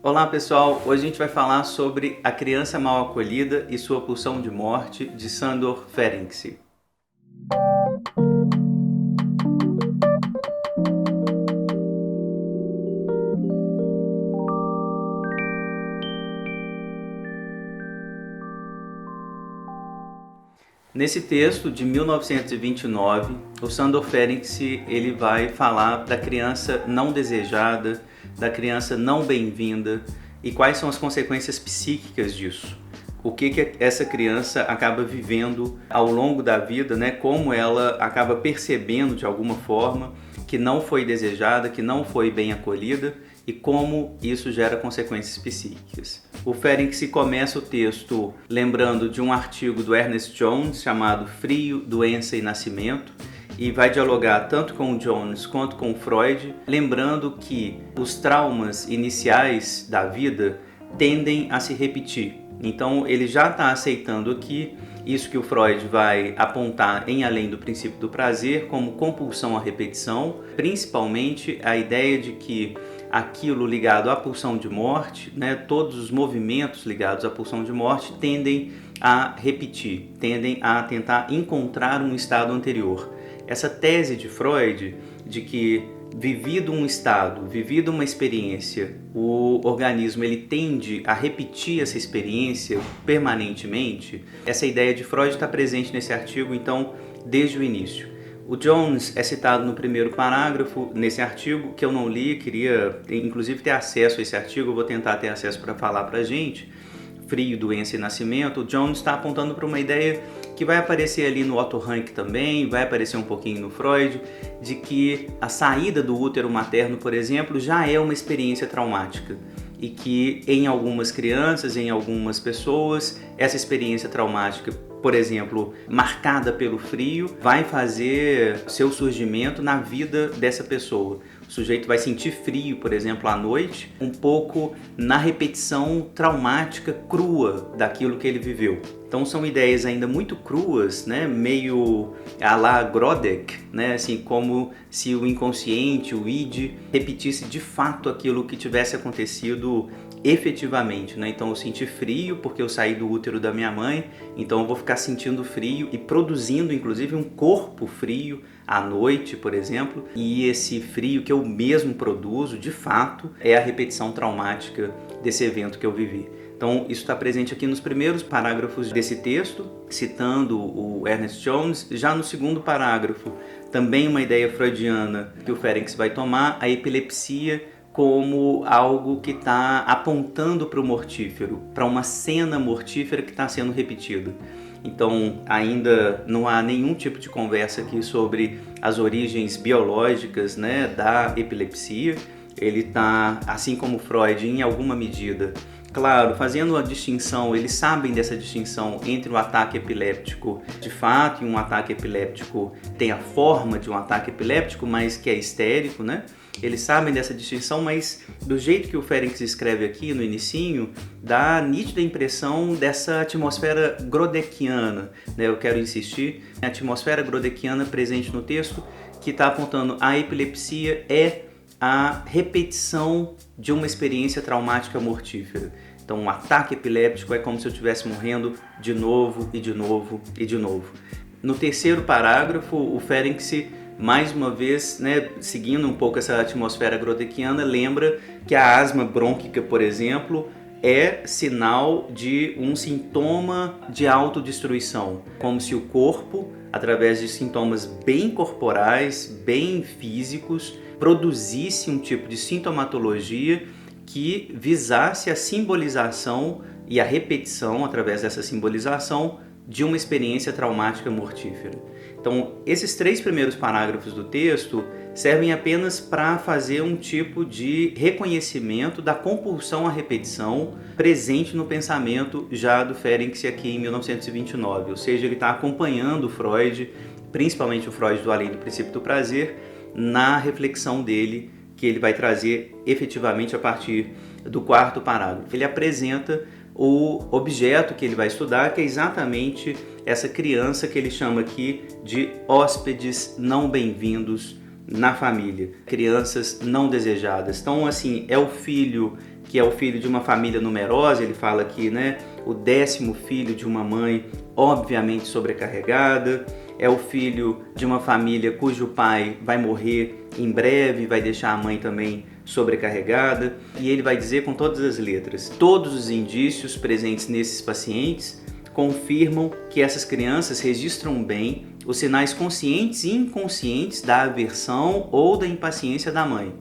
Olá pessoal, hoje a gente vai falar sobre A Criança Mal Acolhida e Sua Pulsão de Morte, de Sándor Ferenczi. Nesse texto de 1929, o Sándor Ferenczi ele vai falar da criança não desejada, da criança não bem-vinda e quais são as consequências psíquicas disso. O que essa criança acaba vivendo ao longo da vida, né? Como ela acaba percebendo de alguma forma que não foi desejada, que não foi bem acolhida e como isso gera consequências psíquicas. O Ferenczi começa o texto lembrando de um artigo do Ernest Jones chamado Frio, Doença e Nascimento, e vai dialogar tanto com o Jones quanto com o Freud, lembrando que os traumas iniciais da vida tendem a se repetir. Então ele já está aceitando aqui isso que o Freud vai apontar em Além do Princípio do Prazer como compulsão à repetição, principalmente a ideia de que aquilo ligado à pulsão de morte, né, todos os movimentos ligados à pulsão de morte tendem a repetir, tendem a tentar encontrar um estado anterior. Essa tese de Freud de que vivido um estado, vivido uma experiência, o organismo ele tende a repetir essa experiência permanentemente, essa ideia de Freud está presente nesse artigo, então, desde o início. O Jones é citado no primeiro parágrafo nesse artigo, que eu não li, queria inclusive ter acesso a esse artigo, eu vou tentar ter acesso para falar para a gente. Frio, Doença e Nascimento. O Jones está apontando para uma ideia que vai aparecer ali no Otto Rank também, vai aparecer um pouquinho no Freud, de que a saída do útero materno, por exemplo, já é uma experiência traumática e que em algumas crianças, em algumas pessoas, essa experiência traumática, por exemplo, marcada pelo frio, vai fazer seu surgimento na vida dessa pessoa. O sujeito vai sentir frio, por exemplo, à noite, um pouco na repetição traumática crua daquilo que ele viveu. Então são ideias ainda muito cruas, né? Meio à la Grodek, né? Assim, como se o inconsciente, o id, repetisse de fato aquilo que tivesse acontecido efetivamente, né? Então eu senti frio porque eu saí do útero da minha mãe, então eu vou ficar sentindo frio e produzindo inclusive um corpo frio à noite, por exemplo, e esse frio que eu mesmo produzo, de fato, é a repetição traumática desse evento que eu vivi. Então isso está presente aqui nos primeiros parágrafos desse texto, citando o Ernest Jones. Já no segundo parágrafo, também uma ideia freudiana que o Ferenczi vai tomar, a epilepsia como algo que está apontando para o mortífero, para uma cena mortífera que está sendo repetida. Então ainda não há nenhum tipo de conversa aqui sobre as origens biológicas, né, da epilepsia. Ele está, assim como Freud, em alguma medida, claro, fazendo a distinção, eles sabem dessa distinção entre o ataque epiléptico de fato e um ataque epiléptico tem a forma de um ataque epiléptico, mas que é histérico, né? Eles sabem dessa distinção, mas do jeito que o Ferenczi escreve aqui no inicinho, dá a nítida impressão dessa atmosfera grodekiana, né? Eu quero insistir, a atmosfera grodekiana presente no texto, que está apontando a epilepsia é a repetição de uma experiência traumática mortífera. Então, um ataque epiléptico é como se eu estivesse morrendo de novo e de novo e de novo. No terceiro parágrafo, o Ferenczi, mais uma vez, né, seguindo um pouco essa atmosfera grodekiana, lembra que a asma brônquica, por exemplo, é sinal de um sintoma de autodestruição, como se o corpo, através de sintomas bem corporais, bem físicos, produzisse um tipo de sintomatologia que visasse a simbolização e a repetição, através dessa simbolização, de uma experiência traumática mortífera. Então, esses três primeiros parágrafos do texto servem apenas para fazer um tipo de reconhecimento da compulsão à repetição presente no pensamento já do Ferenczi aqui em 1929, ou seja, ele está acompanhando o Freud, principalmente o Freud do Além do Princípio do Prazer, na reflexão dele, que ele vai trazer efetivamente a partir do quarto parágrafo. Ele apresenta o objeto que ele vai estudar, que é exatamente essa criança que ele chama aqui de hóspedes não bem-vindos na família, crianças não desejadas. Então, assim, é o filho que é o filho de uma família numerosa, ele fala aqui, né? O 10º filho de uma mãe obviamente sobrecarregada, é o filho de uma família cujo pai vai morrer em breve, vai deixar a mãe também sobrecarregada, e ele vai dizer com todas as letras: todos os indícios presentes nesses pacientes confirmam que essas crianças registram bem os sinais conscientes e inconscientes da aversão ou da impaciência da mãe,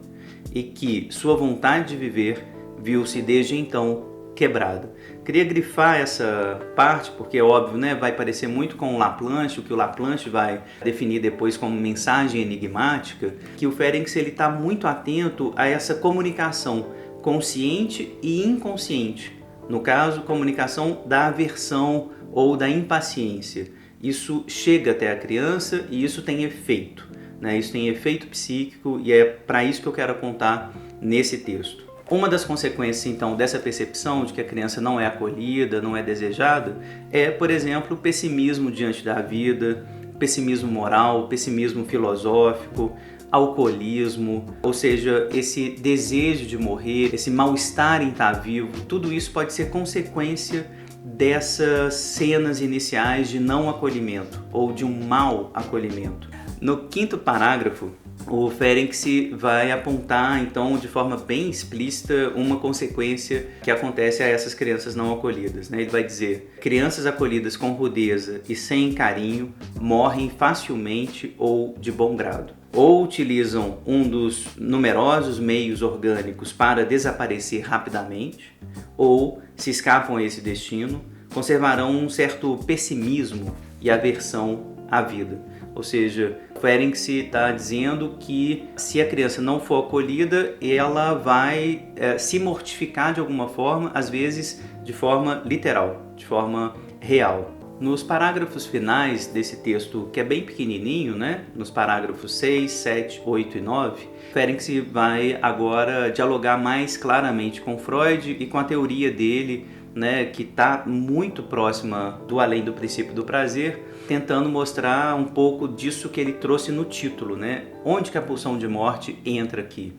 e que sua vontade de viver viu-se desde então quebrada. Queria grifar essa parte porque é óbvio, né? Vai parecer muito com o Laplanche, o que o Laplanche vai definir depois como mensagem enigmática, que o Ferenczi ele está muito atento a essa comunicação consciente e inconsciente. No caso, comunicação da aversão ou da impaciência. Isso chega até a criança e isso tem efeito, né? Isso tem efeito psíquico e é para isso que eu quero apontar nesse texto. Uma das consequências, então, dessa percepção de que a criança não é acolhida, não é desejada, é, por exemplo, o pessimismo diante da vida, pessimismo moral, pessimismo filosófico, alcoolismo, ou seja, esse desejo de morrer, esse mal-estar em estar vivo, tudo isso pode ser consequência dessas cenas iniciais de não acolhimento ou de um mau acolhimento. No 5º parágrafo, o Ferenczi vai apontar, então, de forma bem explícita, uma consequência que acontece a essas crianças não acolhidas, né? Ele vai dizer: crianças acolhidas com rudeza e sem carinho morrem facilmente ou de bom grado. Ou utilizam um dos numerosos meios orgânicos para desaparecer rapidamente, ou, se escapam a esse destino, conservarão um certo pessimismo e aversão à vida. Ou seja, Ferenczi está dizendo que se a criança não for acolhida, ela vai se mortificar de alguma forma, às vezes de forma literal, de forma real. Nos parágrafos finais desse texto, que é bem pequenininho, né? Nos parágrafos 6, 7, 8 e 9, Ferenczi vai agora dialogar mais claramente com Freud e com a teoria dele, né, que está muito próxima do além do princípio do prazer, tentando mostrar um pouco disso que ele trouxe no título, né? Onde que a pulsão de morte entra aqui.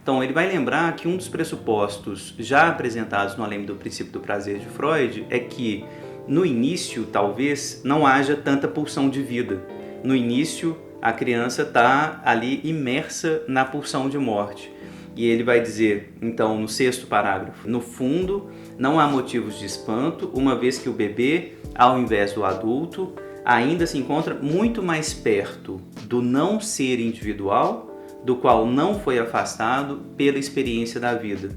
Então ele vai lembrar que um dos pressupostos já apresentados no além do princípio do prazer de Freud é que no início talvez não haja tanta pulsão de vida. No início a criança está ali imersa na pulsão de morte. E ele vai dizer, então, no 6º parágrafo: no fundo, não há motivos de espanto, uma vez que o bebê, ao invés do adulto, ainda se encontra muito mais perto do não ser individual, do qual não foi afastado pela experiência da vida.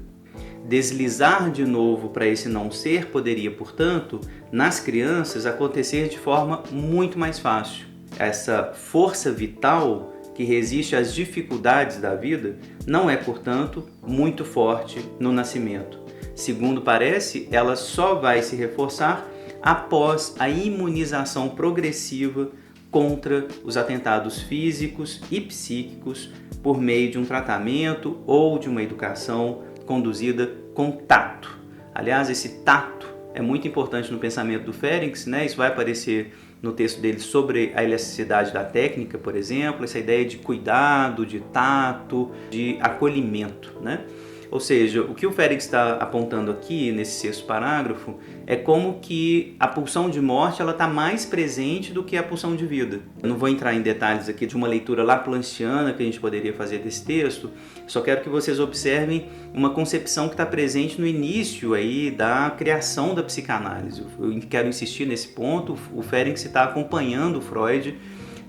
Deslizar de novo para esse não ser poderia, portanto, nas crianças acontecer de forma muito mais fácil. Essa força vital que resiste às dificuldades da vida não é, portanto, muito forte no nascimento. Segundo parece, ela só vai se reforçar após a imunização progressiva contra os atentados físicos e psíquicos por meio de um tratamento ou de uma educação conduzida com tato. Aliás, esse tato é muito importante no pensamento do Ferenczi, né? Isso vai aparecer no texto dele sobre a elasticidade da técnica, por exemplo, essa ideia de cuidado, de tato, de acolhimento, né? Ou seja, o que o Ferenczi está apontando aqui nesse 6º parágrafo é como que a pulsão de morte ela está mais presente do que a pulsão de vida. Eu não vou entrar em detalhes aqui de uma leitura laplanciana que a gente poderia fazer desse texto, só quero que vocês observem uma concepção que está presente no início aí da criação da psicanálise. Eu quero insistir nesse ponto. O Ferenczi está acompanhando o Freud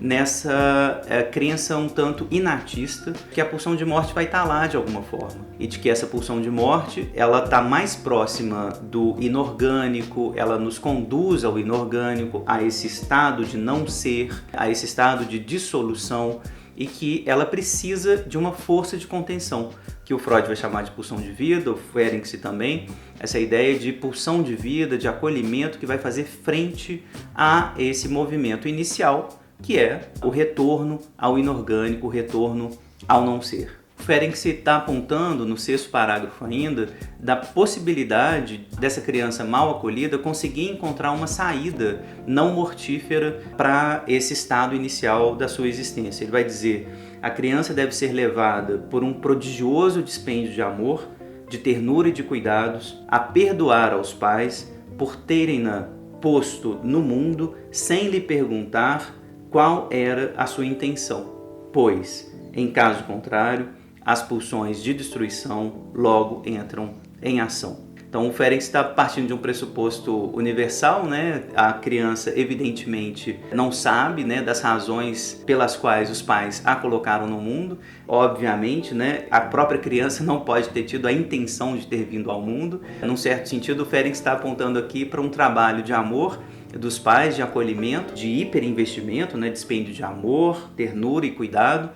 nessa crença um tanto inatista que a pulsão de morte vai estar lá de alguma forma e de que essa pulsão de morte ela está mais próxima do inorgânico, ela nos conduz ao inorgânico, a esse estado de não ser, a esse estado de dissolução, e que ela precisa de uma força de contenção, que o Freud vai chamar de pulsão de vida, o Ferenczi também, essa ideia de pulsão de vida, de acolhimento que vai fazer frente a esse movimento inicial, que é o retorno ao inorgânico, o retorno ao não ser. O Ferenczi está apontando no 6º parágrafo ainda da possibilidade dessa criança mal acolhida conseguir encontrar uma saída não mortífera para esse estado inicial da sua existência. Ele vai dizer: A criança deve ser levada por um prodigioso dispêndio de amor, de ternura e de cuidados, a perdoar aos pais por terem-na posto no mundo sem lhe perguntar qual era a sua intenção, pois, em caso contrário, as pulsões de destruição logo entram em ação. Então o Ferenczi está partindo de um pressuposto universal, né? A criança evidentemente não sabe, né, das razões pelas quais os pais a colocaram no mundo. Obviamente, né, a própria criança não pode ter tido a intenção de ter vindo ao mundo. Num certo sentido, o Ferenczi está apontando aqui para um trabalho de amor dos pais, de acolhimento, de hiperinvestimento, né, dispêndio de amor, ternura e cuidado,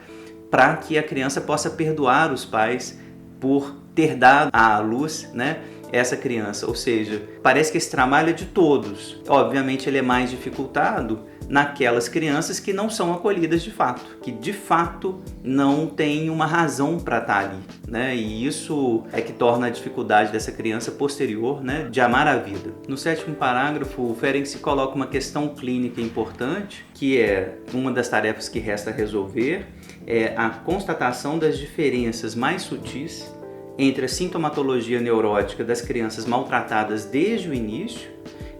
para que a criança possa perdoar os pais por ter dado à luz, né, essa criança. Ou seja, parece que esse trabalho é de todos. Obviamente ele é mais dificultado naquelas crianças que não são acolhidas de fato, que de fato não têm uma razão para estar ali, né? E isso é que torna a dificuldade dessa criança posterior, né, de amar a vida. No 7º parágrafo, o Ferenczi coloca uma questão clínica importante, que é uma das tarefas que resta resolver, é a constatação das diferenças mais sutis entre a sintomatologia neurótica das crianças maltratadas desde o início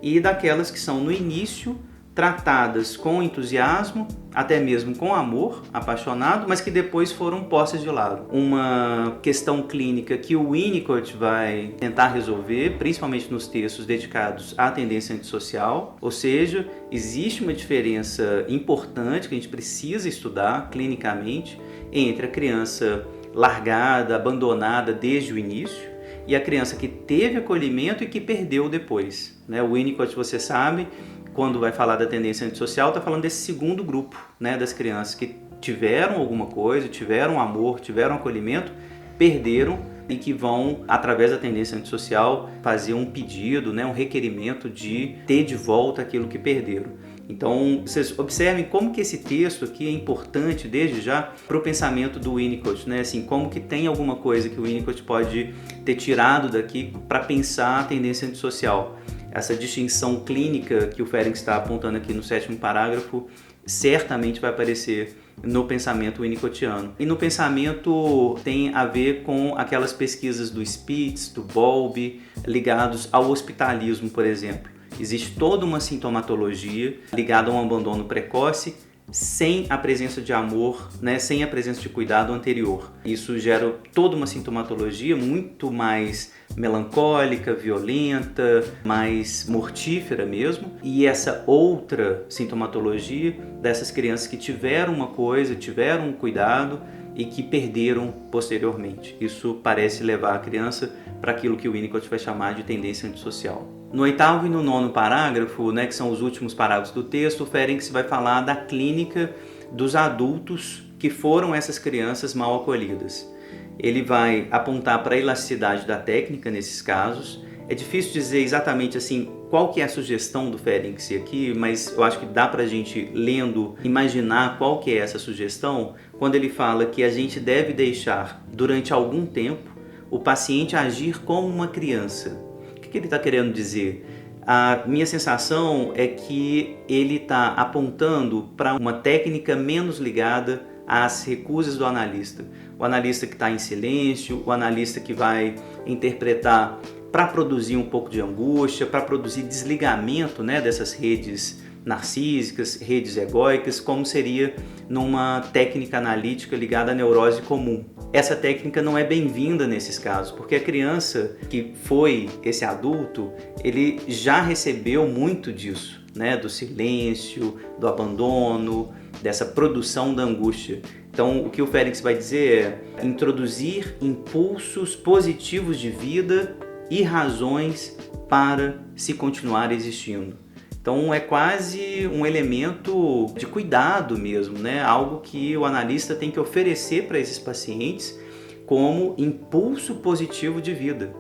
e daquelas que são no início tratadas com entusiasmo, até mesmo com amor apaixonado, mas que depois foram postas de lado. Uma questão clínica que o Winnicott vai tentar resolver, principalmente nos textos dedicados à tendência antissocial, ou seja, existe uma diferença importante que a gente precisa estudar clinicamente entre a criança largada, abandonada desde o início, e a criança que teve acolhimento e que perdeu depois, né? O Winnicott, você sabe, quando vai falar da tendência antissocial, está falando desse segundo grupo, né, das crianças que tiveram alguma coisa, tiveram amor, tiveram acolhimento, perderam e que vão, através da tendência antissocial, fazer um pedido, né, um requerimento de ter de volta aquilo que perderam. Então, vocês observem como que esse texto aqui é importante desde já para o pensamento do Winnicott, né? Assim, como que tem alguma coisa que o Winnicott pode ter tirado daqui para pensar a tendência antissocial. Essa distinção clínica que o Ferenczi está apontando aqui no 7º parágrafo certamente vai aparecer no pensamento winnicottiano. E no pensamento tem a ver com aquelas pesquisas do Spitz, do Bowlby, ligados ao hospitalismo, por exemplo. Existe toda uma sintomatologia ligada a um abandono precoce sem a presença de amor, né, sem a presença de cuidado anterior. Isso gera toda uma sintomatologia muito mais melancólica, violenta, mais mortífera mesmo. E essa outra sintomatologia dessas crianças que tiveram uma coisa, tiveram um cuidado e que perderam posteriormente. Isso parece levar a criança para aquilo que o Winnicott vai chamar de tendência antissocial. No 8º e no 9º parágrafo, né, que são os últimos parágrafos do texto, o Ferenczi vai falar da clínica dos adultos que foram essas crianças mal acolhidas. Ele vai apontar para a elasticidade da técnica nesses casos. É difícil dizer exatamente assim qual que é a sugestão do Ferenczi aqui, mas eu acho que dá para a gente, lendo, imaginar qual que é essa sugestão, quando ele fala que a gente deve deixar, durante algum tempo, o paciente agir como uma criança. O que ele está querendo dizer? A minha sensação é que ele está apontando para uma técnica menos ligada às recusas do analista. O analista que está em silêncio, o analista que vai interpretar para produzir um pouco de angústia, para produzir desligamento, né, dessas redes narcísicas, redes egóicas, como seria numa técnica analítica ligada à neurose comum. Essa técnica não é bem-vinda nesses casos, porque a criança que foi esse adulto, ele já recebeu muito disso, né, do silêncio, do abandono, dessa produção da angústia. Então, o que o Ferenczi vai dizer é introduzir impulsos positivos de vida e razões para se continuar existindo. Então, é quase um elemento de cuidado mesmo, né? Algo que o analista tem que oferecer para esses pacientes como impulso positivo de vida.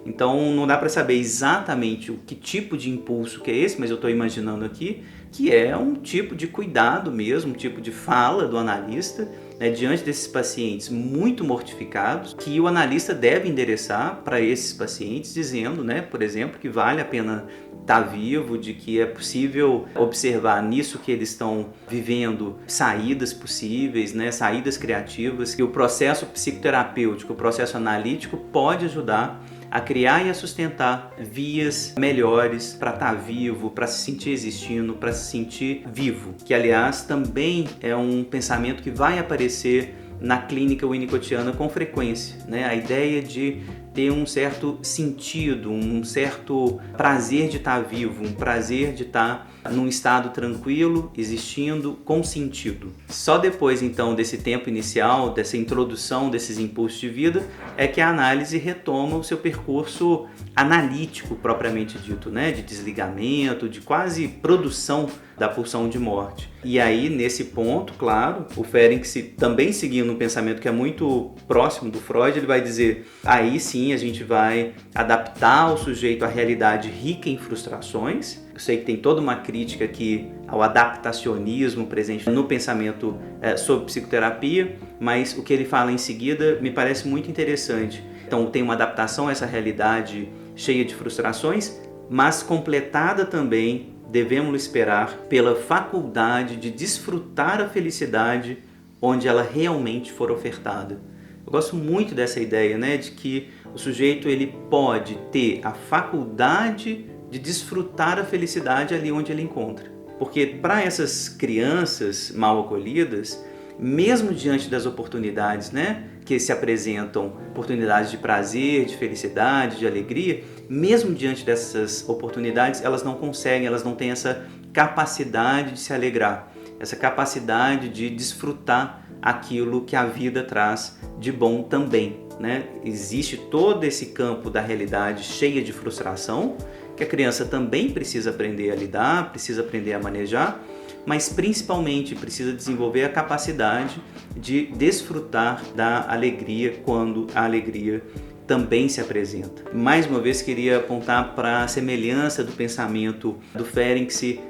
Então, não dá para saber exatamente o que tipo de impulso que é esse, mas eu estou imaginando aqui que é um tipo de cuidado mesmo, um tipo de fala do analista né, diante desses pacientes muito mortificados, que o analista deve endereçar para esses pacientes, dizendo, né, por exemplo, que vale a pena estar vivo, de que é possível observar nisso que eles estão vivendo saídas possíveis, né, saídas criativas, que o processo psicoterapêutico, o processo analítico pode ajudar a criar e a sustentar vias melhores para estar vivo, para se sentir existindo, para se sentir vivo. Que, aliás, também é um pensamento que vai aparecer na clínica winnicottiana com frequência, né? A ideia de ter um certo sentido, um certo prazer de estar vivo, um prazer de estar num estado tranquilo, existindo, com sentido. Só depois, então, desse tempo inicial, dessa introdução desses impulsos de vida, é que a análise retoma o seu percurso analítico, propriamente dito, né? De desligamento, de quase produção da pulsão de morte. E aí, nesse ponto, claro, o Ferenczi, também seguindo um pensamento que é muito próximo do Freud, ele vai dizer, aí sim a gente vai adaptar o sujeito à realidade rica em frustrações. Eu sei que tem toda uma crítica aqui ao adaptacionismo presente no pensamento sobre psicoterapia, mas o que ele fala em seguida me parece muito interessante. Então tem uma adaptação a essa realidade cheia de frustrações, mas completada também, devemos esperar, pela faculdade de desfrutar a felicidade onde ela realmente for ofertada. Eu gosto muito dessa ideia, né, de que o sujeito ele pode ter a faculdade de desfrutar a felicidade ali onde ele encontra. Porque para essas crianças mal acolhidas, mesmo diante das oportunidades, né, que se apresentam, oportunidades de prazer, de felicidade, de alegria, mesmo diante dessas oportunidades, elas não conseguem, elas não têm essa capacidade de se alegrar, essa capacidade de desfrutar aquilo que a vida traz de bom também, né? Existe todo esse campo da realidade cheia de frustração, que a criança também precisa aprender a lidar, precisa aprender a manejar, mas principalmente precisa desenvolver a capacidade de desfrutar da alegria quando a alegria também se apresenta. Mais uma vez queria apontar para a semelhança do pensamento do Ferenczi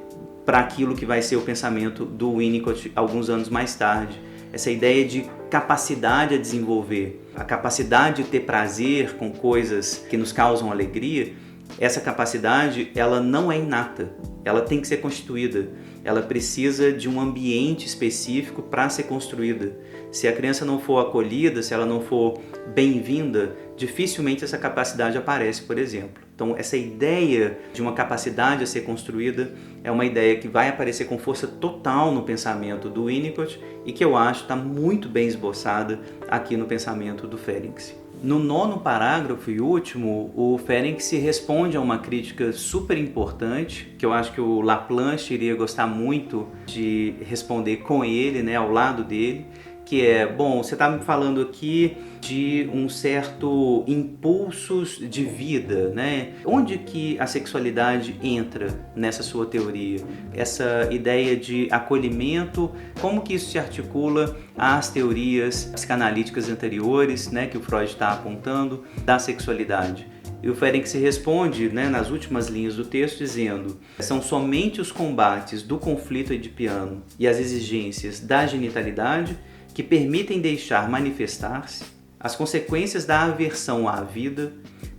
para aquilo que vai ser o pensamento do Winnicott alguns anos mais tarde. Essa ideia de capacidade a desenvolver, a capacidade de ter prazer com coisas que nos causam alegria. Essa capacidade, ela não é inata, ela tem que ser constituída, ela precisa de um ambiente específico para ser construída. Se a criança não for acolhida, se ela não for bem-vinda, dificilmente essa capacidade aparece, por exemplo. Então, essa ideia de uma capacidade a ser construída é uma ideia que vai aparecer com força total no pensamento do Winnicott e que eu acho está muito bem esboçada aqui no pensamento do Ferenczi. No 9º parágrafo e último, o Ferenczi responde a uma crítica super importante, que eu acho que o Laplanche iria gostar muito de responder com ele, né, ao lado dele, que é, bom, você está me falando aqui de um certo impulsos de vida, né? Onde que a sexualidade entra nessa sua teoria? Essa ideia de acolhimento, como que isso se articula às teorias psicanalíticas anteriores, né, que o Freud está apontando, da sexualidade? E o Ferenczi responde, né, nas últimas linhas do texto, dizendo: são somente os combates do conflito edipiano e as exigências da genitalidade que permitem deixar manifestar-se as consequências da aversão à vida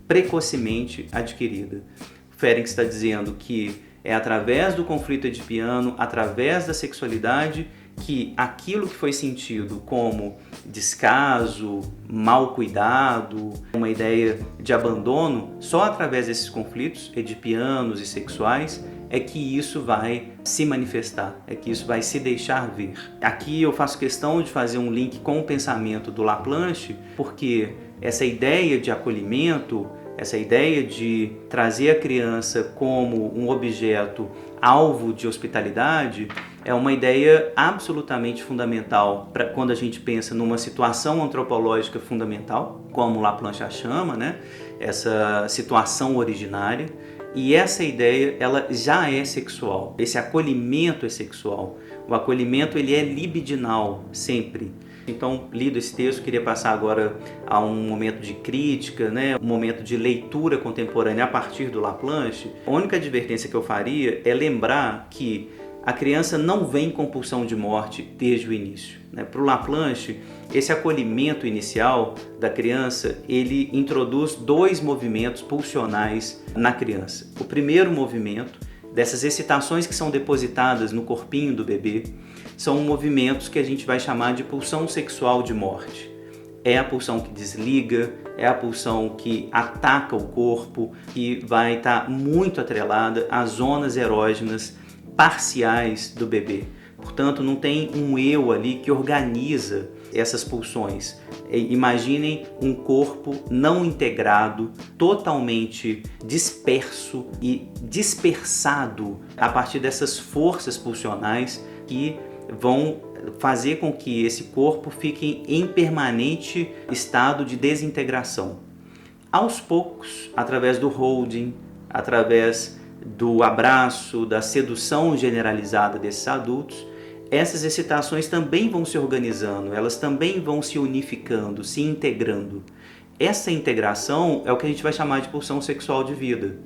precocemente adquirida. O Ferenczi está dizendo que é através do conflito edipiano, através da sexualidade, que aquilo que foi sentido como descaso, mal cuidado, uma ideia de abandono, só através desses conflitos edipianos e sexuais é que isso vai se manifestar, é que isso vai se deixar ver. Aqui eu faço questão de fazer um link com o pensamento do Laplanche, porque essa ideia de acolhimento, essa ideia de trazer a criança como um objeto alvo de hospitalidade, é uma ideia absolutamente fundamental para quando a gente pensa numa situação antropológica fundamental, como Laplanche a chama, né? Essa situação originária. E essa ideia, ela já é sexual. Esse acolhimento é sexual. O acolhimento, ele é libidinal, sempre. Então, lido esse texto, queria passar agora a um momento de crítica, né? Um momento de leitura contemporânea a partir do Laplanche. A única advertência que eu faria é lembrar que a criança não vem com pulsão de morte desde o início, né? Para o Laplanche, esse acolhimento inicial da criança, ele introduz 2 movimentos pulsionais na criança. O primeiro movimento, dessas excitações que são depositadas no corpinho do bebê, são movimentos que a gente vai chamar de pulsão sexual de morte. É a pulsão que desliga, é a pulsão que ataca o corpo, que vai estar muito atrelada às zonas erógenas parciais do bebê. Portanto, não tem um eu ali que organiza essas pulsões. Imaginem um corpo não integrado, totalmente disperso e dispersado a partir dessas forças pulsionais que vão fazer com que esse corpo fique em permanente estado de desintegração. Aos poucos, através do holding, através do abraço, da sedução generalizada desses adultos, essas excitações também vão se organizando, elas também vão se unificando, se integrando. Essa integração é o que a gente vai chamar de pulsão sexual de vida.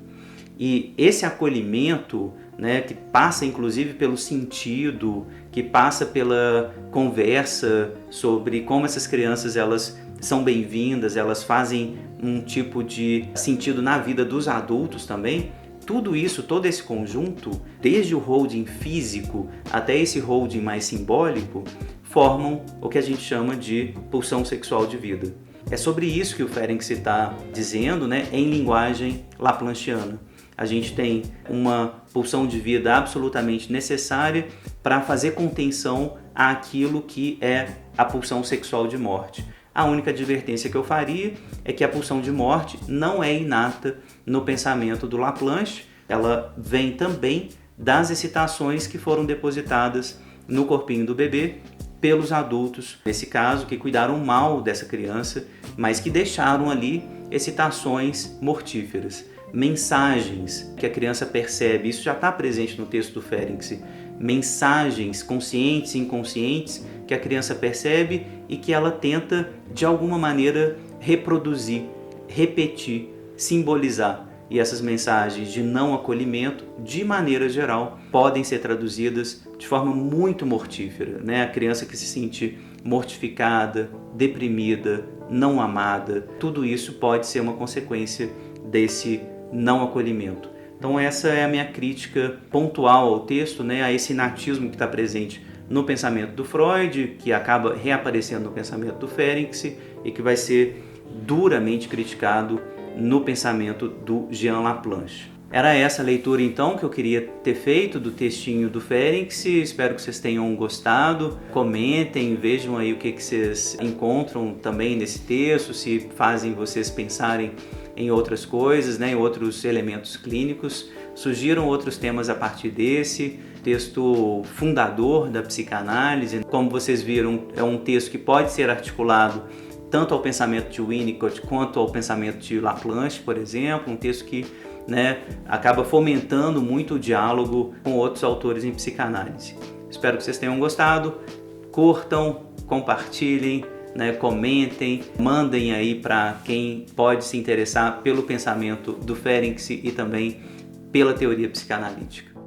E esse acolhimento, né, que passa inclusive pelo sentido, que passa pela conversa sobre como essas crianças elas são bem-vindas, elas fazem um tipo de sentido na vida dos adultos também. Tudo isso, todo esse conjunto, desde o holding físico até esse holding mais simbólico, formam o que a gente chama de pulsão sexual de vida. É sobre isso que o Ferenczi está dizendo, né, em linguagem laplanchiana. A gente tem uma pulsão de vida absolutamente necessária para fazer contenção àquilo que é a pulsão sexual de morte. A única advertência que eu faria é que a pulsão de morte não é inata no pensamento do Laplanche, ela vem também das excitações que foram depositadas no corpinho do bebê pelos adultos, nesse caso, que cuidaram mal dessa criança, mas que deixaram ali excitações mortíferas, mensagens que a criança percebe, isso já está presente no texto do Ferenczi, mensagens conscientes e inconscientes que a criança percebe e que ela tenta, de alguma maneira, reproduzir, repetir, simbolizar. E essas mensagens de não acolhimento, de maneira geral, podem ser traduzidas de forma muito mortífera, né? A criança que se sente mortificada, deprimida, não amada, tudo isso pode ser uma consequência desse não acolhimento. Então essa é a minha crítica pontual ao texto, né? A esse inatismo que está presente no pensamento do Freud, que acaba reaparecendo no pensamento do Ferenczi e que vai ser duramente criticado no pensamento do Jean Laplanche. Era essa a leitura então que eu queria ter feito do textinho do Ferenczi. Espero que vocês tenham gostado. Comentem, vejam aí o que vocês encontram também nesse texto, se fazem vocês pensarem em outras coisas, né, em outros elementos clínicos. Surgiram outros temas a partir desse texto fundador da psicanálise. Como vocês viram, é um texto que pode ser articulado tanto ao pensamento de Winnicott quanto ao pensamento de Laplanche, por exemplo, um texto que, né, acaba fomentando muito o diálogo com outros autores em psicanálise. Espero que vocês tenham gostado, curtam, compartilhem, né, comentem, mandem aí para quem pode se interessar pelo pensamento do Ferenczi e também pela teoria psicanalítica.